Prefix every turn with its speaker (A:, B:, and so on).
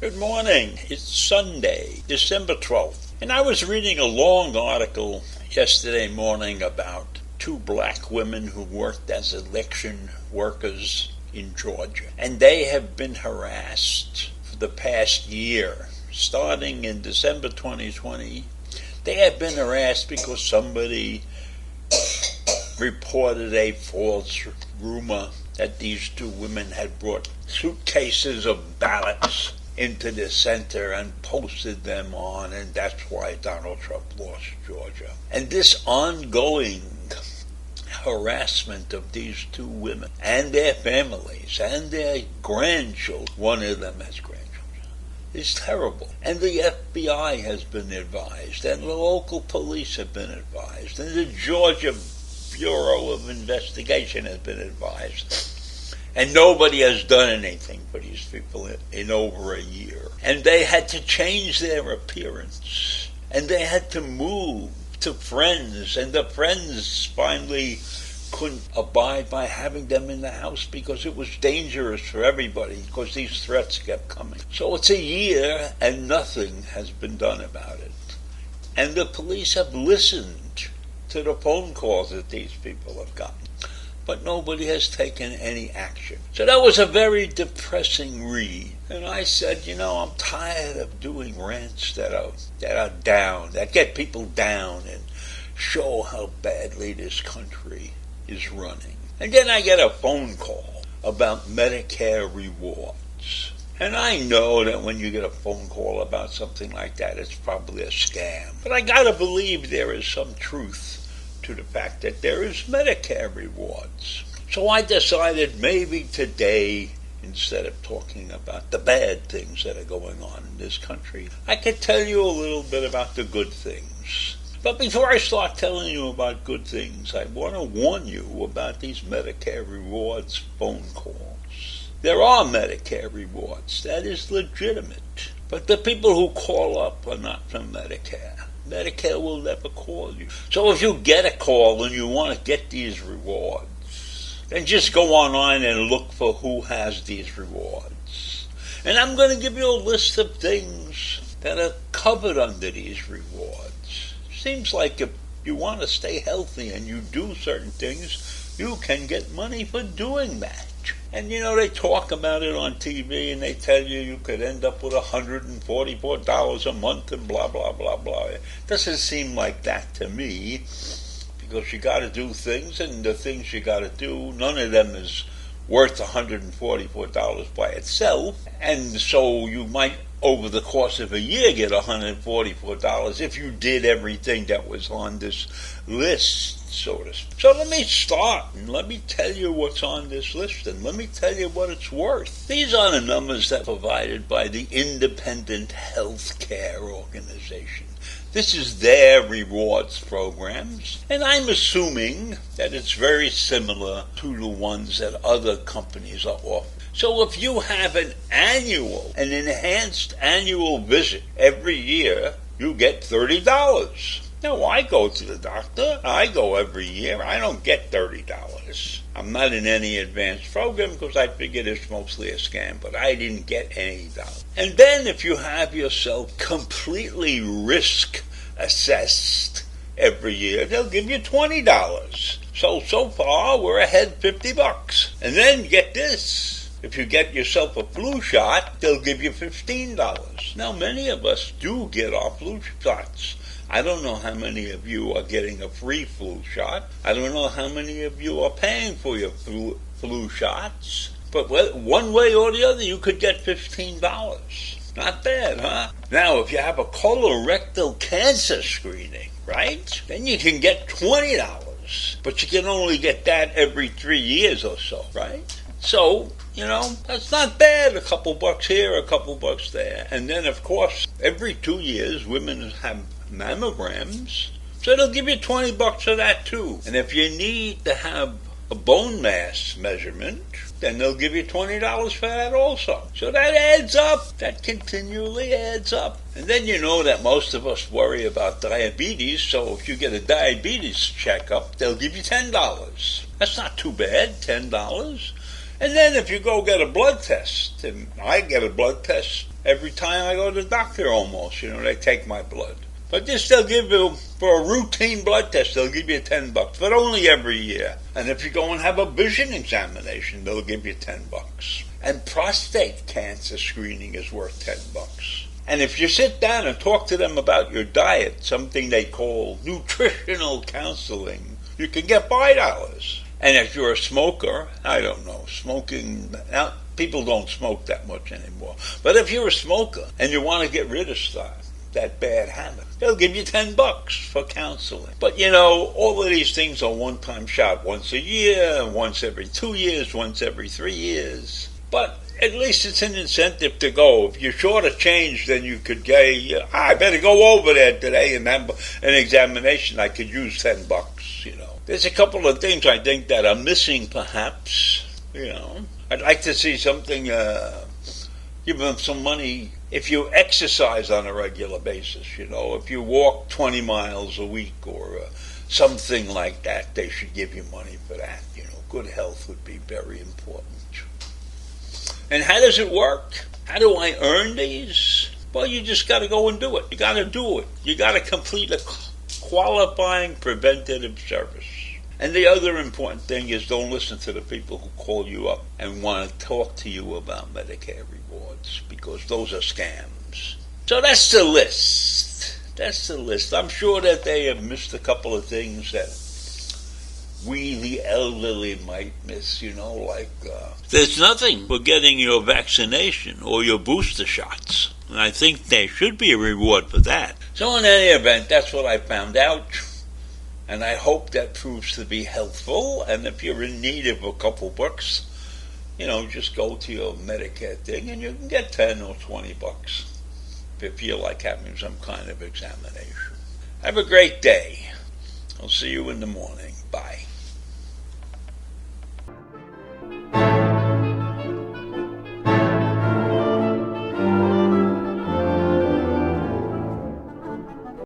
A: Good morning. It's Sunday, December 12th, and I was reading a long article yesterday morning about two black women who worked as election workers in Georgia, and they have been harassed for the past year. Starting in December 2020, they have been harassed because somebody reported a false rumor that these two women had brought suitcases of ballots into the center and posted them on, and that's why Donald Trump lost Georgia. And this ongoing harassment of these two women and their families and their grandchildren, one of them has grandchildren, is terrible. And the FBI has been advised, and the local police have been advised, and the Georgia Bureau of Investigation has been advised. And nobody has done anything for these people in over a year. And they had to change their appearance. And they had to move to friends. And the friends finally couldn't abide by having them in the house because it was dangerous for everybody because these threats kept coming. So it's a year and nothing has been done about it. And the police have listened to the phone calls that these people have gotten. But nobody has taken any action. So that was a very depressing read. And I said, I'm tired of doing rants that are down, that get people down and show how badly this country is running. And then I get a phone call about Medicare rewards. And I know that when you get a phone call about something like that, it's probably a scam. But I gotta believe there is some truth to the fact that there is Medicare rewards. So I decided maybe today, instead of talking about the bad things that are going on in this country, I could tell you a little bit about the good things. But before I start telling you about good things, I want to warn you about these Medicare rewards phone calls. There are Medicare rewards. That is legitimate. But the people who call up are not from Medicare. Medicare will never call you. So if you get a call and you want to get these rewards, then just go online and look for who has these rewards. And I'm going to give you a list of things that are covered under these rewards. Seems like if you want to stay healthy and you do certain things, you can get money for doing that. And they talk about it on TV and they tell you could end up with $144 a month and blah, blah, blah, blah. It doesn't seem like that to me because you got to do things, and the things you got to do, none of them is worth $144 by itself. And so you might, over the course of a year, get $144 if you did everything that was on this list. So let me start and let me tell you what's on this list and let me tell you what it's worth. These are the numbers that are provided by the Independent Health Care Organization. This is their rewards programs, and I'm assuming that it's very similar to the ones that other companies are offering. So if you have an enhanced annual visit every year, you get $30. Now, I go to the doctor. I go every year. I don't get $30. I'm not in any advanced program because I figured it's mostly a scam, but I didn't get any dollars. And then if you have yourself completely risk assessed every year, they'll give you $20. So far, we're ahead $50. And then get this. If you get yourself a flu shot, they'll give you $15. Now, many of us do get our flu shots. I don't know how many of you are getting a free flu shot. I don't know how many of you are paying for your flu shots. But one way or the other, you could get $15. Not bad, huh? Now, if you have a colorectal cancer screening, right, then you can get $20. But you can only get that every 3 years or so, right? So That's not bad. A couple bucks here, a couple bucks there. And then, of course, every 2 years, women have mammograms. So they'll give you $20 for that, too. And if you need to have a bone mass measurement, then they'll give you $20 for that also. So that adds up. That continually adds up. And then you know that most of us worry about diabetes, so if you get a diabetes checkup, they'll give you $10. That's not too bad, $10. And then if you go get a blood test, and I get a blood test every time I go to the doctor almost, they take my blood. But this they'll give you, for a routine blood test, they'll give you $10, but only every year. And if you go and have a vision examination, they'll give you $10. And prostate cancer screening is worth $10. And if you sit down and talk to them about your diet, something they call nutritional counseling, you can get $5. And if you're a smoker, I don't know, smoking, now people don't smoke that much anymore. But if you're a smoker and you want to get rid of that bad habit, they'll give you $10 for counseling. But all of these things are one-time shot, once a year, once every 2 years, once every 3 years. But at least it's an incentive to go. If you're short of change, then you could say, I better go over there today and have an examination. I could use $10. There's a couple of things I think that are missing, perhaps. I'd like to see something. Give them some money if you exercise on a regular basis. If you walk 20 miles a week or something like that, they should give you money for that. Good health would be very important. And how does it work? How do I earn these? Well, you just got to go and do it. You got to do it. You got to complete a qualifying preventative service. And the other important thing is don't listen to the people who call you up and want to talk to you about Medicare rewards, because those are scams. So that's the list. I'm sure that they have missed a couple of things that we, the elderly, might miss, there's nothing for getting your vaccination or your booster shots. And I think there should be a reward for that. So in any event, that's what I found out. And I hope that proves to be helpful. And if you're in need of a couple bucks, just go to your Medicare thing and you can get $10 or $20 if you feel like having some kind of examination. Have a great day. I'll see you in the morning. Bye.